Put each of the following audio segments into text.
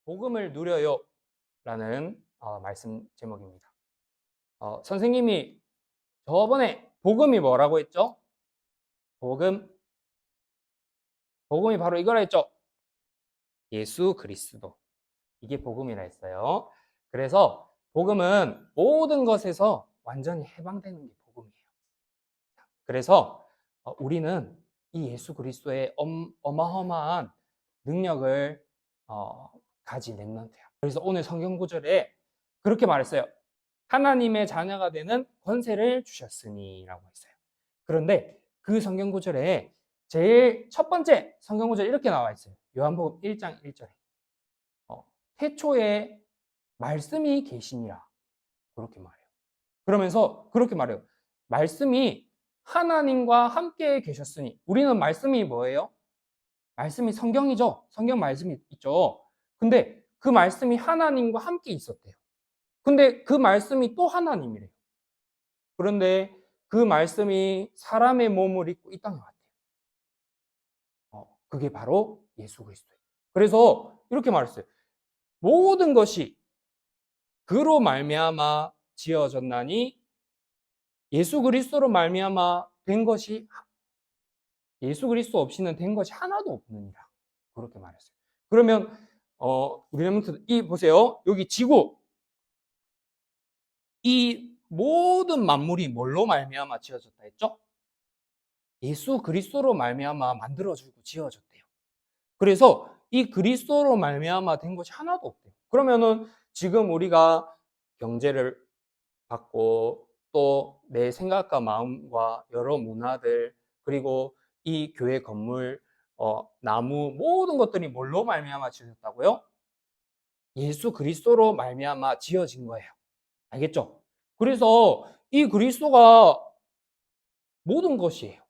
복음을 누려요 라는 말씀 제목입니다. 선생님이 저번에 복음이 뭐라고 했죠? 복음이 바로 이거라 했죠? 예수 그리스도. 이게 복음이라 했어요. 그래서 복음은 모든 것에서 완전히 해방되는 게 복음이에요. 그래서 우리는 이 예수 그리스도의 어마어마한 능력을 가진 렘넌트예요. 그래서 오늘 성경 구절에 그렇게 말했어요. 하나님의 자녀가 되는 권세를 주셨으니 라고 했어요. 그런데 그 성경 구절에 제일 첫 번째 성경 구절에 이렇게 나와 있어요. 요한복음 1장 1절에 태초에 말씀이 계시니라 그렇게 말해요. 그러면서 그렇게 말해요. 말씀이 하나님과 함께 계셨으니. 우리는 말씀이 뭐예요? 말씀이 성경이죠. 성경 말씀이 있죠. 근데 그 말씀이 하나님과 함께 있었대요. 근데 그 말씀이 또 하나님이래요. 그런데 그 말씀이 사람의 몸을 입고 이 땅에 왔대요. 그게 바로 예수 그리스도예요. 그래서 이렇게 말했어요. 모든 것이 그로 말미암아 지어졌나니 예수 그리스도로 말미암아 된 것이 예수 그리스도 없이는 된 것이 하나도 없느니라. 그렇게 말했어요. 그러면 우리 렘넌트 이 보세요. 여기 지구 이 모든 만물이 뭘로 말미암아 지어졌다 했죠? 예수 그리스도로 말미암아 만들어지고 지어졌대요. 그래서 이 그리스도로 말미암아 된 것이 하나도 없대요. 그러면은 지금 우리가 경제를 받고 또 내 생각과 마음과 여러 문화들 그리고 이 교회 건물, 나무 모든 것들이 뭘로 말미암아 지어졌다고요? 예수 그리스도로 말미암아 지어진 거예요. 알겠죠? 그래서 이 그리스도가 모든 것이에요.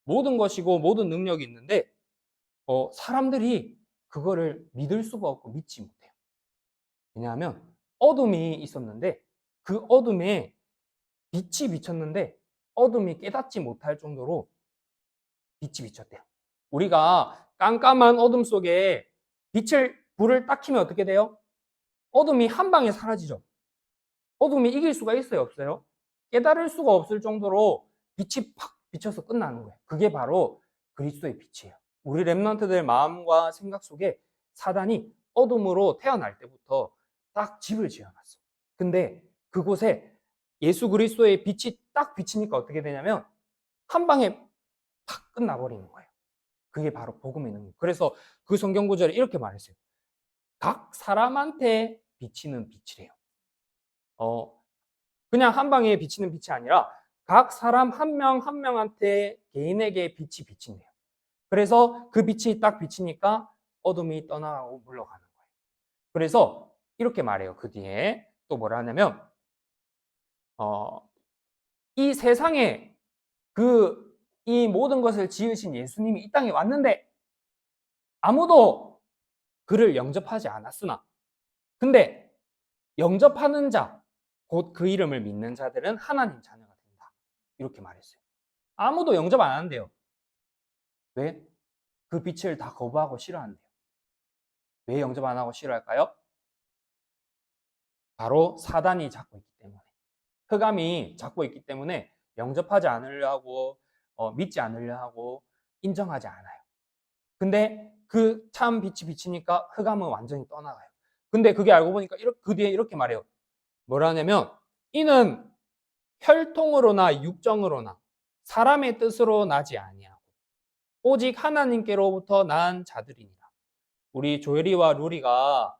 모든 것이고 모든 능력이 있는데 사람들이 그거를 믿을 수가 없고 믿지 못해요. 왜냐하면 어둠이 있었는데 그 어둠에 빛이 비쳤는데 어둠이 깨닫지 못할 정도로 빛이 비쳤대요. 우리가 깜깜한 어둠 속에 불을 딱 켜면 어떻게 돼요? 어둠이 한 방에 사라지죠. 어둠이 이길 수가 있어요, 없어요? 깨달을 수가 없을 정도로 빛이 팍 비쳐서 끝나는 거예요. 그게 바로 그리스도의 빛이에요. 우리 렘넌트들 마음과 생각 속에 사단이 어둠으로 태어날 때부터 딱 집을 지어놨어. 근데 그곳에 예수 그리스도의 빛이 딱 비치니까 어떻게 되냐면 한 방에 팍 끝나버리는 거예요. 그게 바로 복음의 능력. 그래서 그 성경 구절에 이렇게 말했어요. 각 사람한테 비치는 빛이래요. 그냥 한 방에 비치는 빛이 아니라 각 사람 한 명 한 명한테 개인에게 빛이 비친대요. 그래서 그 빛이 딱 비치니까 어둠이 떠나가고 물러가는 거예요. 그래서 이렇게 말해요. 그 뒤에 또 뭐라 하냐면 이 세상에 이 모든 것을 지으신 예수님이 이 땅에 왔는데 아무도 그를 영접하지 않았으나 근데 영접하는 자, 곧 그 이름을 믿는 자들은 하나님 자녀가 된다. 이렇게 말했어요. 아무도 영접 안 한대요. 왜? 그 빛을 다 거부하고 싫어한대요. 왜 영접 안 하고 싫어할까요? 바로 사단이 잡고 있기 때문에. 흑암이 잡고 있기 때문에 영접하지 않으려 하고 믿지 않으려 하고 인정하지 않아요. 근데 그 참 빛이 비치니까 흑암은 완전히 떠나가요. 근데 그게 알고 보니까 그 뒤에 이렇게 말해요. 뭐라 하냐면 이는 혈통으로나 육정으로나 사람의 뜻으로 나지 아니하고 오직 하나님께로부터 난 자들이니라. 우리 조엘이와 루리가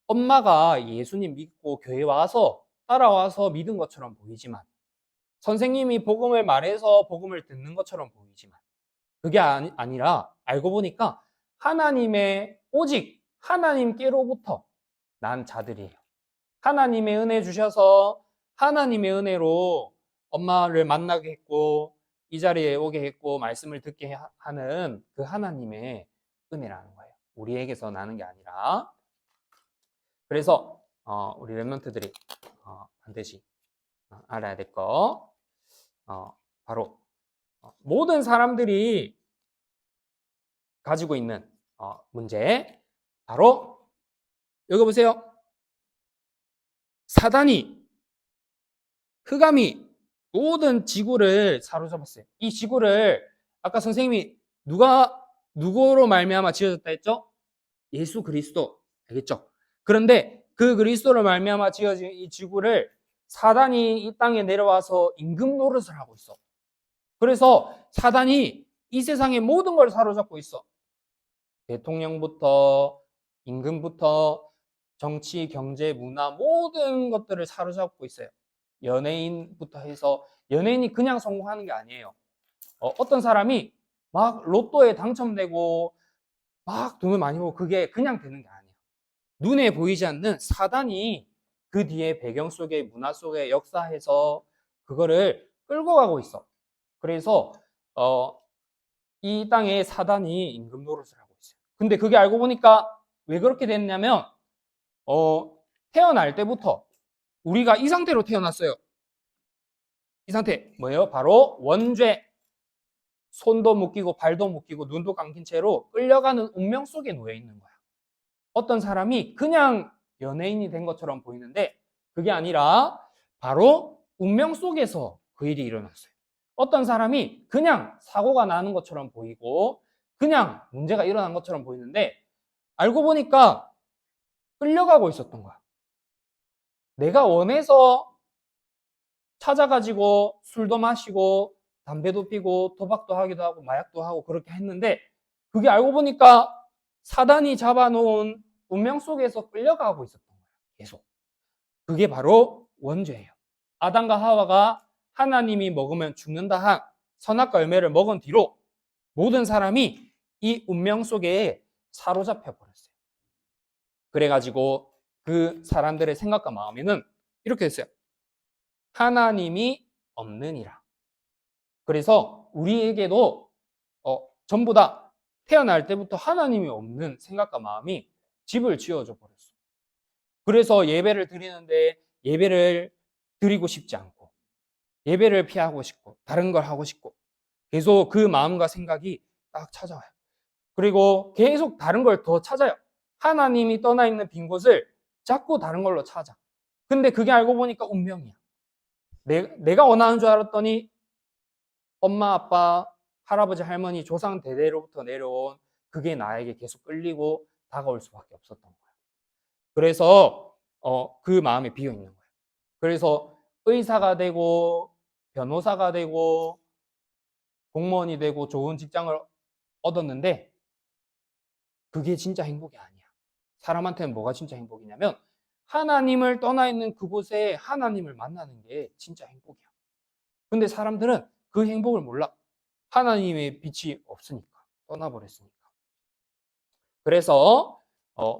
엄마가 예수님 믿고 교회 와서 따라와서 믿은 것처럼 보이지만 선생님이 복음을 말해서 복음을 듣는 것처럼 보이지만 그게 아니라 알고 보니까 오직 하나님께로부터 난 자들이에요. 하나님의 은혜 주셔서 하나님의 은혜로 엄마를 만나게 했고 이 자리에 오게 했고 말씀을 듣게 하는 그 하나님의 은혜라는 거예요. 우리에게서 나는 게 아니라. 그래서 우리 랩런트들이 반드시 알아야 될 거. 바로 모든 사람들이 가지고 있는 문제. 바로 여기 보세요. 사단이, 흑암이 모든 지구를 사로잡았어요. 이 지구를 아까 선생님이 누구로 말미암아 지어졌다 했죠? 예수 그리스도. 알겠죠? 그런데 그 그리스도로 말미암아 지어진 이 지구를 사단이 이 땅에 내려와서 임금 노릇을 하고 있어. 그래서 사단이 이 세상의 모든 걸 사로잡고 있어. 대통령부터 임금부터 정치, 경제, 문화 모든 것들을 사로잡고 있어요. 연예인부터 해서 연예인이 그냥 성공하는 게 아니에요. 어떤 사람이 막 로또에 당첨되고 막 돈을 많이 벌고 그게 그냥 되는 게 아니에요. 눈에 보이지 않는 사단이 그 뒤에 배경 속에 문화 속에 역사해서 그거를 끌고 가고 있어. 그래서 이 땅에 사단이 임금 노릇을 하고 있어요. 근데 그게 알고 보니까 왜 그렇게 됐냐면 태어날 때부터 우리가 이 상태로 태어났어요. 이 상태 뭐예요? 바로 원죄. 손도 묶이고 발도 묶이고 눈도 감긴 채로 끌려가는 운명 속에 놓여 있는 거야. 어떤 사람이 그냥 연예인이 된 것처럼 보이는데 그게 아니라 바로 운명 속에서 그 일이 일어났어요. 어떤 사람이 그냥 사고가 나는 것처럼 보이고 그냥 문제가 일어난 것처럼 보이는데 알고 보니까 끌려가고 있었던 거야. 내가 원해서 찾아가지고 술도 마시고 담배도 피고 도박도 하기도 하고 마약도 하고 그렇게 했는데 그게 알고 보니까 사단이 잡아놓은 운명 속에서 끌려가고 있었던 거예요. 계속. 그게 바로 원죄예요. 아담과 하와가 하나님이 먹으면 죽는다 한 선악과 열매를 먹은 뒤로 모든 사람이 이 운명 속에 사로잡혀 버렸어요. 그래가지고 그 사람들의 생각과 마음에는 이렇게 했어요. 하나님이 없느니라. 그래서 우리에게도 전부 다 태어날 때부터 하나님이 없는 생각과 마음이 집을 지어줘 버렸어. 그래서 예배를 드리는데 예배를 드리고 싶지 않고 예배를 피하고 싶고 다른 걸 하고 싶고 계속 그 마음과 생각이 딱 찾아와요. 그리고 계속 다른 걸 더 찾아요. 하나님이 떠나 있는 빈 곳을 자꾸 다른 걸로 찾아. 근데 그게 알고 보니까 운명이야. 내가 원하는 줄 알았더니 엄마, 아빠, 할아버지, 할머니, 조상 대대로부터 내려온 그게 나에게 계속 끌리고 다가올 수밖에 없었던 거야. 그래서 그 마음에 비어 있는 거예요. 그래서 의사가 되고 변호사가 되고 공무원이 되고 좋은 직장을 얻었는데 그게 진짜 행복이 아니야. 사람한테는 뭐가 진짜 행복이냐면 하나님을 떠나 있는 그곳에 하나님을 만나는 게 진짜 행복이야. 근데 사람들은 그 행복을 몰라. 하나님의 빛이 없으니까. 떠나버렸으니까. 그래서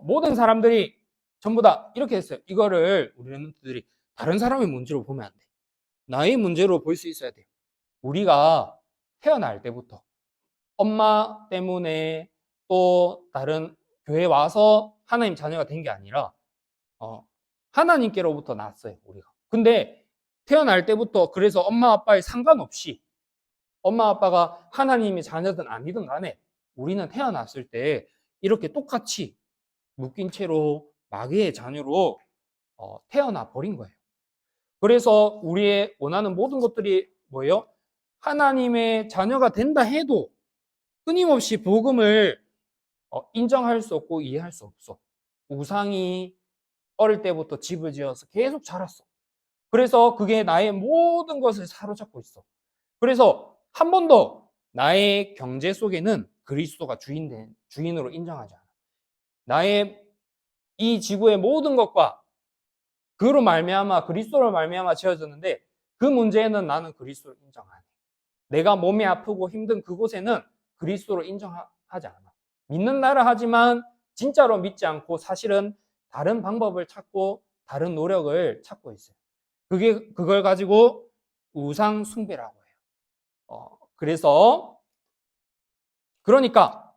모든 사람들이 전부 다 이렇게 했어요. 이거를 우리 랩런트들이 다른 사람의 문제로 보면 안 돼. 나의 문제로 볼 수 있어야 돼요. 우리가 태어날 때부터 엄마 때문에 또 다른 교회 와서 하나님 자녀가 된 게 아니라 하나님께로부터 났어요. 우리가. 근데 태어날 때부터 그래서 엄마 아빠에 상관없이 엄마 아빠가 하나님의 자녀든 아니든 간에 우리는 태어났을 때 이렇게 똑같이 묶인 채로 마귀의 자녀로 태어나 버린 거예요. 그래서 우리의 원하는 모든 것들이 뭐예요? 하나님의 자녀가 된다 해도 끊임없이 복음을 인정할 수 없고 이해할 수 없어. 우상이 어릴 때부터 집을 지어서 계속 자랐어. 그래서 그게 나의 모든 것을 사로잡고 있어. 그래서 한 번도 나의 경제 속에는 그리스도가 주인으로 인정하지 않아. 나의 이 지구의 모든 것과 그로 말미암아 그리스도로 말미암아 지어졌는데 그 문제에는 나는 그리스도를 인정 안 해. 내가 몸이 아프고 힘든 그곳에는 그리스도를 인정하지 않아. 믿는 나라 하지만 진짜로 믿지 않고 사실은 다른 방법을 찾고 다른 노력을 찾고 있어요. 그걸 가지고 우상 숭배라고 해요. 그래서 그러니까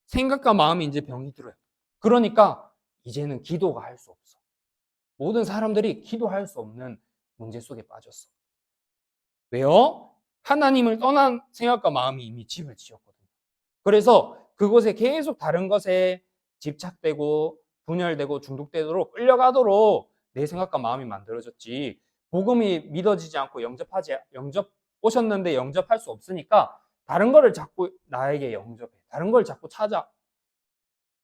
생각과 마음이 이제 병이 들어요. 그러니까 이제는 기도가 할 수 없어. 모든 사람들이 기도할 수 없는 문제 속에 빠졌어. 왜요? 하나님을 떠난 생각과 마음이 이미 집을 지었거든요. 그래서 그곳에 계속 다른 것에 집착되고 분열되고 중독되도록 끌려가도록 내 생각과 마음이 만들어졌지. 복음이 믿어지지 않고 영접 오셨는데 영접할 수 없으니까 다른 거를 자꾸 나에게 영접해. 다른 걸 자꾸 찾아.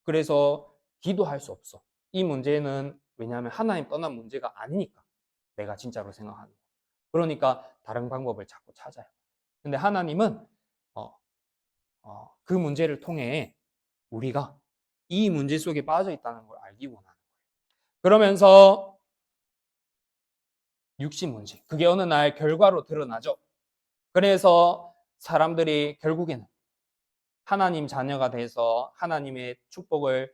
그래서 기도할 수 없어. 이 문제는 왜냐하면 하나님 떠난 문제가 아니니까. 내가 진짜로 생각하는 거. 그러니까 다른 방법을 자꾸 찾아요. 근데 하나님은 그 문제를 통해 우리가 이 문제 속에 빠져 있다는 걸 알기 원하는 거예요. 그러면서 육신 문제, 그게 어느 날 결과로 드러나죠. 그래서 사람들이 결국에는 하나님 자녀가 돼서 하나님의 축복을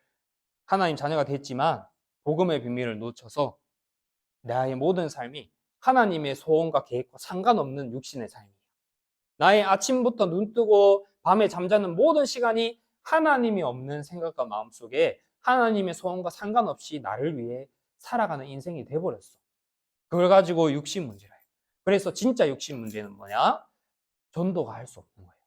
하나님 자녀가 됐지만 복음의 비밀을 놓쳐서 나의 모든 삶이 하나님의 소원과 계획과 상관없는 육신의 삶이에요. 나의 아침부터 눈 뜨고 밤에 잠자는 모든 시간이 하나님이 없는 생각과 마음 속에 하나님의 소원과 상관없이 나를 위해 살아가는 인생이 돼버렸어. 그걸 가지고 육신 문제라 해요. 그래서 진짜 육신 문제는 뭐냐? 전도가 할 수 없는 거예요.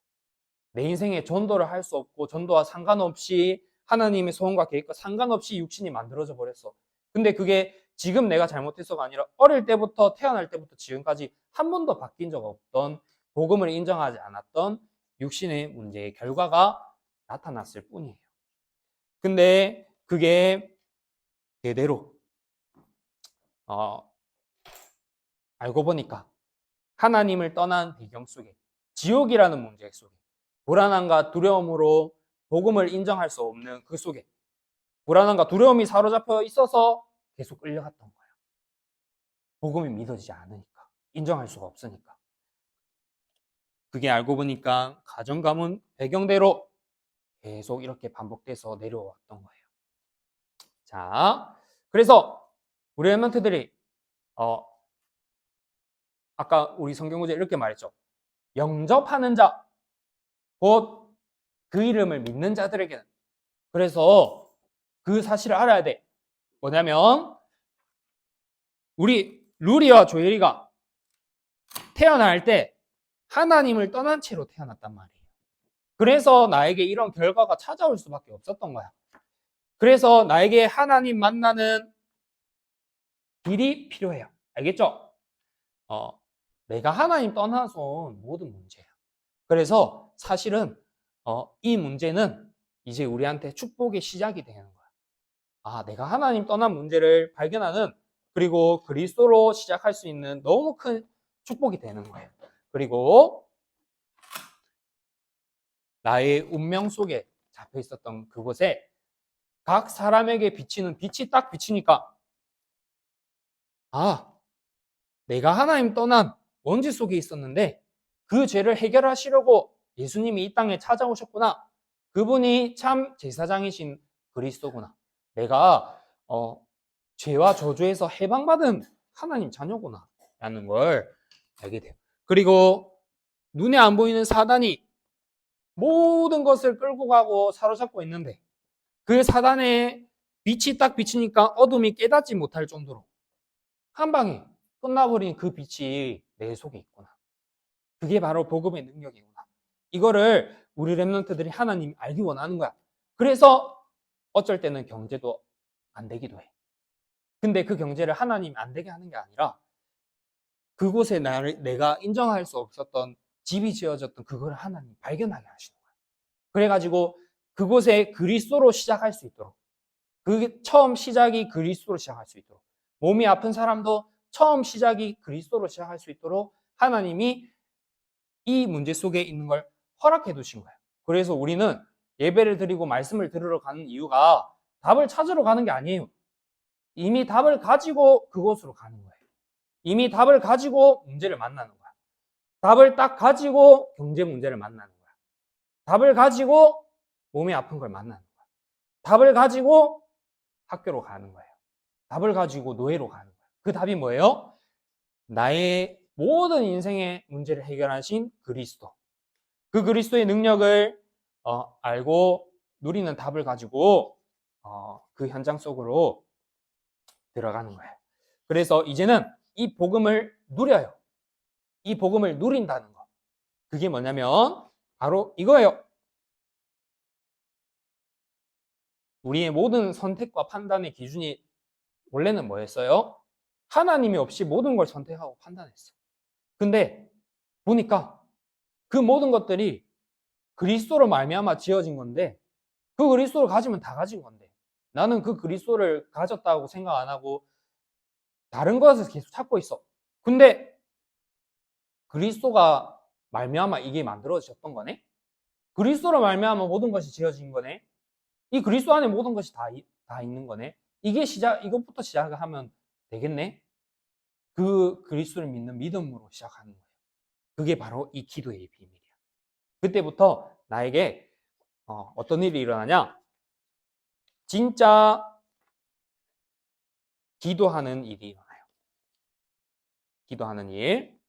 내 인생에 전도를 할 수 없고 전도와 상관없이 하나님의 소원과 계획과 상관없이 육신이 만들어져 버렸어. 근데 그게 지금 내가 잘못해서가 아니라 어릴 때부터 태어날 때부터 지금까지 한 번도 바뀐 적 없던 복음을 인정하지 않았던 육신의 문제의 결과가 나타났을 뿐이에요. 근데 그게 대대로 알고 보니까 하나님을 떠난 배경 속에 지옥이라는 문제 속에 불안함과 두려움으로 복음을 인정할 수 없는 그 속에 불안함과 두려움이 사로잡혀 있어서 계속 끌려갔던 거예요. 복음이 믿어지지 않으니까, 인정할 수가 없으니까. 그게 알고 보니까 가정 가문 배경대로 계속 이렇게 반복돼서 내려왔던 거예요. 자, 그래서 우리 랩런트들이 아까 우리 성경구절 이렇게 말했죠. 영접하는 자, 곧 그 이름을 믿는 자들에게는. 그래서 그 사실을 알아야 돼. 뭐냐면 우리 루리와 조엘이가 태어날 때 하나님을 떠난 채로 태어났단 말이에요. 그래서 나에게 이런 결과가 찾아올 수밖에 없었던 거야. 그래서 나에게 하나님 만나는 길이 필요해요. 알겠죠? 내가 하나님 떠나서 온 모든 문제야. 그래서 사실은 이 문제는 이제 우리한테 축복의 시작이 되는 거야. 내가 하나님 떠난 문제를 발견하는 그리고 그리스도로 시작할 수 있는 너무 큰 축복이 되는 거예요. 그리고 나의 운명 속에 잡혀 있었던 그곳에 각 사람에게 비치는 빛이 딱 비치니까 내가 하나님 떠난 원죄 속에 있었는데 그 죄를 해결하시려고 예수님이 이 땅에 찾아오셨구나. 그분이 참 제사장이신 그리스도구나. 내가 죄와 저주에서 해방받은 하나님 자녀구나 라는 걸 알게 돼요. 그리고 눈에 안 보이는 사단이 모든 것을 끌고 가고 사로잡고 있는데 그 사단의 빛이 딱 비치니까 어둠이 깨닫지 못할 정도로 한 방에 끝나버린 그 빛이 내 속에 있구나. 그게 바로 복음의 능력이구나. 이거를 우리 랩런트들이 하나님 알기 원하는 거야. 그래서 어쩔 때는 경제도 안 되기도 해. 근데 그 경제를 하나님이 안 되게 하는 게 아니라 그곳에 내가 인정할 수 없었던 집이 지어졌던 그걸 하나님 발견하게 하시는 거야. 그래가지고 그곳에 그리스도로 시작할 수 있도록 그 처음 시작이 그리스도로 시작할 수 있도록 몸이 아픈 사람도 처음 시작이 그리스도로 시작할 수 있도록 하나님이 이 문제 속에 있는 걸 허락해 두신 거예요. 그래서 우리는 예배를 드리고 말씀을 들으러 가는 이유가 답을 찾으러 가는 게 아니에요. 이미 답을 가지고 그곳으로 가는 거예요. 이미 답을 가지고 문제를 만나는 거야. 답을 딱 가지고 경제 문제를 만나는 거야. 답을 가지고 몸이 아픈 걸 만나는 거야. 답을 가지고 학교로 가는 거예요. 답을 가지고 노예로 가는 거예요. 그 답이 뭐예요? 나의 모든 인생의 문제를 해결하신 그리스도. 그 그리스도의 능력을 알고 누리는 답을 가지고 그 현장 속으로 들어가는 거예요. 그래서 이제는 이 복음을 누려요. 이 복음을 누린다는 거. 그게 뭐냐면 바로 이거예요. 우리의 모든 선택과 판단의 기준이 원래는 뭐였어요? 하나님이 없이 모든 걸 선택하고 판단했어. 근데 보니까 그 모든 것들이 그리스도로 말미암아 지어진 건데 그 그리스도를 가지면 다 가진 건데 나는 그 그리스도를 가졌다고 생각 안 하고 다른 것을 계속 찾고 있어. 근데 그리스도가 말미암아 이게 만들어졌던 거네? 그리스도로 말미암아 모든 것이 지어진 거네? 이 그리스도 안에 모든 것이 다 있는 거네? 이것부터 시작을 하면 되겠네? 그 그리스도를 믿는 믿음으로 시작하는 거예요. 그게 바로 이 기도의 비밀이야. 그때부터 나에게 어떤 일이 일어나냐? 진짜 기도하는 일이 일어나요. 기도하는 일.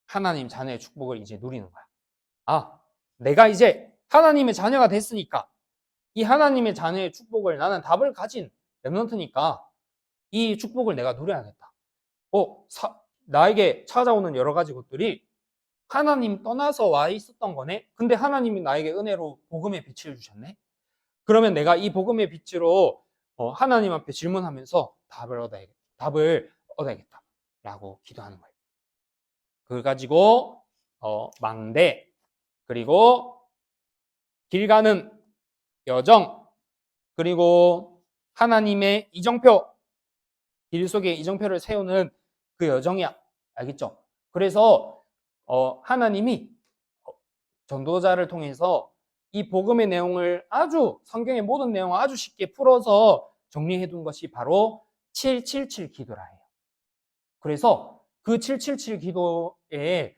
하나님 자녀의 축복을 이제 누리는 거야. 아, 내가 이제 하나님의 자녀가 됐으니까 이 하나님의 자녀의 축복을 나는 답을 가진 랩런트니까 이 축복을 내가 누려야겠다. 나에게 찾아오는 여러 가지 것들이 하나님 떠나서 와 있었던 거네? 근데 하나님이 나에게 은혜로 복음의 빛을 주셨네? 그러면 내가 이 복음의 빛으로 하나님 앞에 질문하면서 답을 얻어야겠다. 라고 기도하는 거예요. 그걸 가지고 망대, 그리고 길 가는 여정, 그리고 하나님의 이정표, 길 속에 이정표를 세우는 그 여정이야. 알겠죠? 그래서 하나님이 전도자를 통해서 이 복음의 내용을 성경의 모든 내용을 아주 쉽게 풀어서 정리해 둔 것이 바로 777 기도라 해요. 그래서 그 777 기도의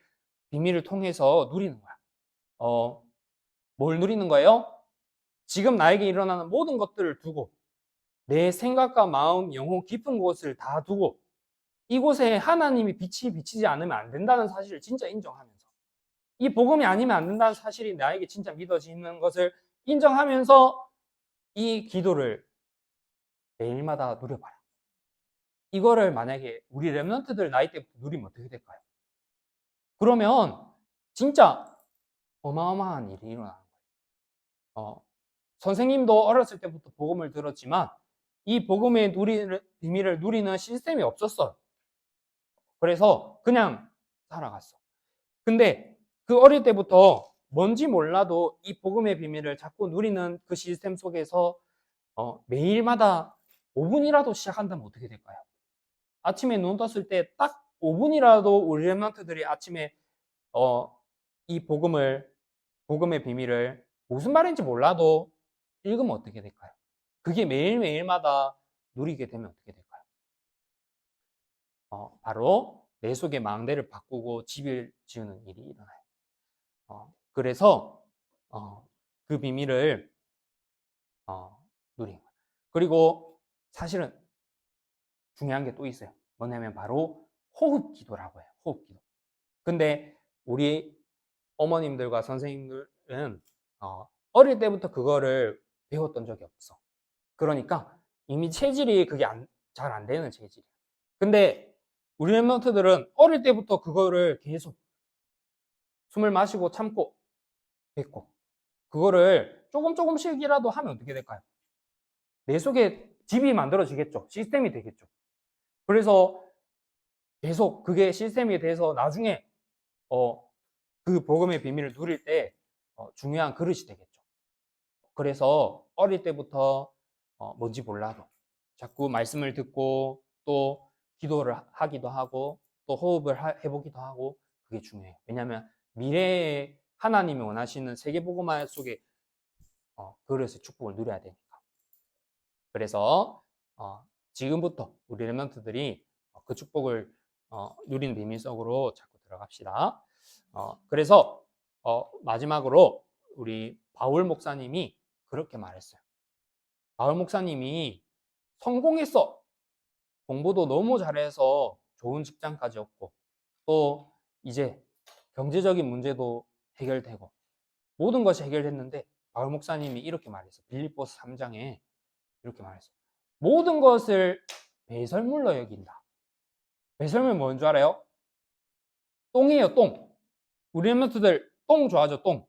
비밀을 통해서 누리는 거야. 뭘 누리는 거예요? 지금 나에게 일어나는 모든 것들을 두고 내 생각과 마음, 영혼 깊은 곳을 다 두고 이곳에 하나님이 빛이 비치지 않으면 안 된다는 사실을 진짜 인정하면서 이 복음이 아니면 안 된다는 사실이 나에게 진짜 믿어지는 것을 인정하면서 이 기도를 매일마다 누려봐라. 이거를 만약에 우리 랩런트들 나이 때부터 누리면 어떻게 될까요? 그러면 진짜 어마어마한 일이 일어나는 거예요. 선생님도 어렸을 때부터 복음을 들었지만 이 복음의 비밀을 누리는 시스템이 없었어요. 그래서 그냥 살아갔어. 근데 그 어릴 때부터 뭔지 몰라도 이 복음의 비밀을 자꾸 누리는 그 시스템 속에서 매일마다 5분이라도 시작한다면 어떻게 될까요? 아침에 눈 떴을 때 딱 5분이라도 우리 랩런트들이 아침에 이 복음의 비밀을 무슨 말인지 몰라도 읽으면 어떻게 될까요? 그게 매일매일마다 누리게 되면 어떻게 될까요? 바로 내 속의 망대를 바꾸고 집을 지으는 일이 일어나요. 그래서 그 비밀을 누린 거예요. 그리고 사실은 중요한 게 또 있어요. 뭐냐면 바로 호흡 기도라고 해요. 호흡 기도. 근데 우리 어머님들과 선생님들은 어릴 때부터 그거를 배웠던 적이 없어. 그러니까 이미 체질이 그게 잘 안 되는 체질이야. 근데 우리 랩런트들은 어릴 때부터 그거를 계속 숨을 마시고 참고 뱉고 그거를 조금씩이라도 하면 어떻게 될까요? 내 속에 집이 만들어지겠죠. 시스템이 되겠죠. 그래서 계속 그게 시스템이 돼서 나중에 그 복음의 비밀을 누릴 때 중요한 그릇이 되겠죠. 그래서 어릴 때부터 뭔지 몰라도 자꾸 말씀을 듣고 또 기도를 하기도 하고 또 호흡을 해보기도 하고 그게 중요해요. 왜냐하면 미래에 하나님이 원하시는 세계복음화 속에 그릇의 축복을 누려야 되니까. 그래서 지금부터 우리 랩런트들이 그 축복을 누리는 비밀 속으로 자꾸 들어갑시다. 그래서 마지막으로 우리 바울 목사님이 그렇게 말했어요. 바울 목사님이 성공했어. 공부도 너무 잘해서 좋은 직장까지 얻고 또 이제 경제적인 문제도 해결되고 모든 것이 해결됐는데 바울 목사님이 이렇게 말했어요. 빌립보서 3장에 이렇게 말했어요. 모든 것을 배설물로 여긴다. 배설물 뭔 줄 알아요? 똥이에요, 똥. 우리 랩런트들 똥 좋아하죠, 똥.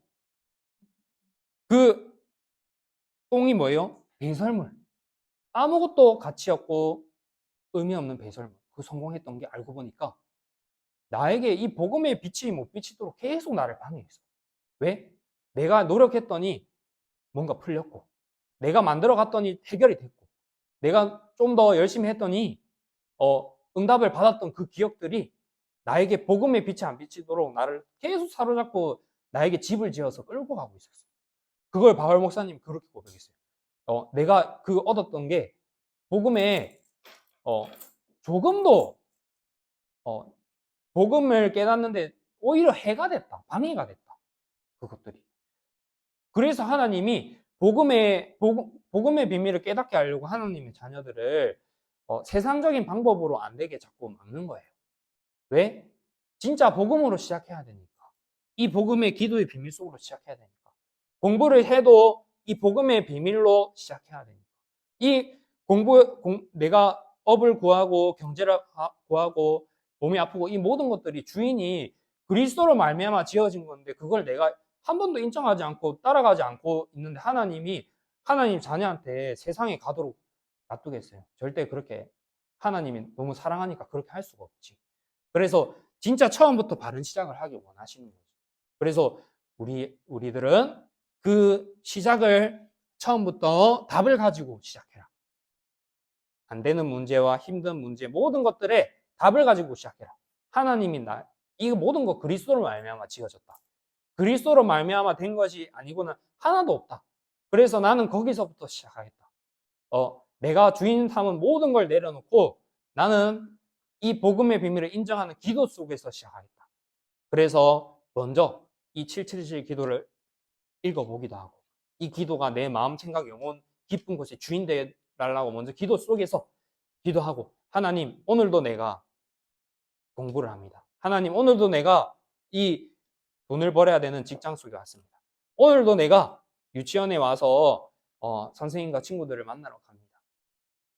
그 똥이 뭐예요? 배설물. 아무것도 가치 없고 의미 없는 배설물. 그 성공했던 게 알고 보니까 나에게 이 복음의 빛이 못 비치도록 계속 나를 방해했어. 왜? 내가 노력했더니 뭔가 풀렸고, 내가 만들어 갔더니 해결이 됐고, 내가 좀 더 열심히 했더니 응답을 받았던 그 기억들이 나에게 복음의 빛이 안 비치도록 나를 계속 사로잡고 나에게 집을 지어서 끌고 가고 있었어. 그걸 바울 목사님 그렇게 고백했어요. 내가 그 얻었던 게 복음에 조금도 복음을 깨닫는데 오히려 해가 됐다. 방해가 됐다. 그것들이. 그래서 하나님이 복음의 비밀을 깨닫게 하려고 하나님의 자녀들을 세상적인 방법으로 안 되게 자꾸 막는 거예요. 왜? 진짜 복음으로 시작해야 되니까. 이 복음의 기도의 비밀 속으로 시작해야 되니까. 공부를 해도 이 복음의 비밀로 시작해야 되니까. 이 내가 업을 구하고 경제를 구하고 몸이 아프고 이 모든 것들이 주인이 그리스도로 말미암아 지어진 건데 그걸 내가 한 번도 인정하지 않고 따라가지 않고 있는데 하나님이 하나님 자녀한테 세상에 가도록 놔두겠어요. 절대 그렇게 하나님이 너무 사랑하니까 그렇게 할 수가 없지. 그래서 진짜 처음부터 바른 시작을 하길 원하시는 거죠. 그래서 우리들은 그 시작을 처음부터 답을 가지고 시작해라. 안 되는 문제와 힘든 문제 모든 것들에 답을 가지고 시작해라. 하나님이 이 모든 거 그리스도로 말미암아 지어졌다. 그리스도로 말미암아 된 것이 아니고는 하나도 없다. 그래서 나는 거기서부터 시작하겠다. 내가 주인 삼은 모든 걸 내려놓고 나는 이 복음의 비밀을 인정하는 기도 속에서 시작하겠다. 그래서 먼저 이 777 기도를 읽어보기도 하고 이 기도가 내 마음, 생각, 영혼 깊은 곳에 주인 되달라고 먼저 기도 속에서 기도하고 하나님 오늘도 내가 공부를 합니다. 하나님 오늘도 내가 이 돈을 벌어야 되는 직장 속에 왔습니다. 오늘도 내가 유치원에 와서 선생님과 친구들을 만나러 갑니다.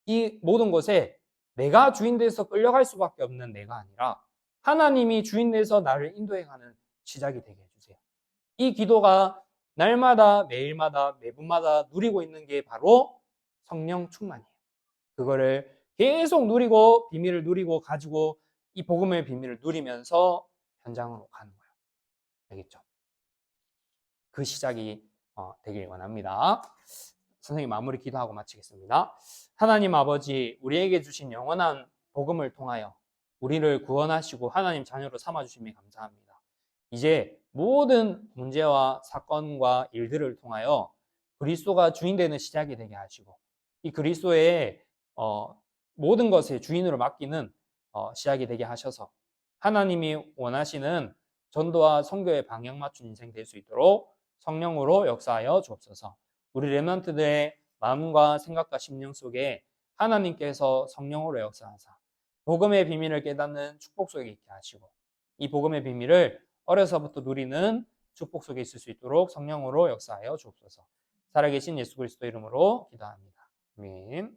이 모든 것에 내가 주인 돼서 끌려갈 수밖에 없는 내가 아니라 하나님이 주인 돼서 나를 인도해가는 시작이 되게 해주세요. 이 기도가 날마다 매일마다 매분마다 누리고 있는 게 바로 성령 충만이에요. 그거를 계속 누리고 비밀을 누리고 가지고 이 복음의 비밀을 누리면서 현장으로 가는 거예요. 알겠죠? 그 시작이 되길 원합니다. 선생님 마무리 기도하고 마치겠습니다. 하나님 아버지, 우리에게 주신 영원한 복음을 통하여 우리를 구원하시고 하나님 자녀로 삼아주심에 감사합니다. 이제 모든 문제와 사건과 일들을 통하여 그리스도가 주인 되는 시작이 되게 하시고 이 그리스도의 모든 것의 주인으로 맡기는 시작이 되게 하셔서 하나님이 원하시는 전도와 선교의 방향 맞춘 인생 될 수 있도록 성령으로 역사하여 주옵소서. 우리 렘넌트들의 마음과 생각과 심령 속에 하나님께서 성령으로 역사하사 복음의 비밀을 깨닫는 축복 속에 있게 하시고 이 복음의 비밀을 어려서부터 누리는 축복 속에 있을 수 있도록 성령으로 역사하여 주옵소서. 살아계신 예수 그리스도 이름으로 기도합니다. 아멘.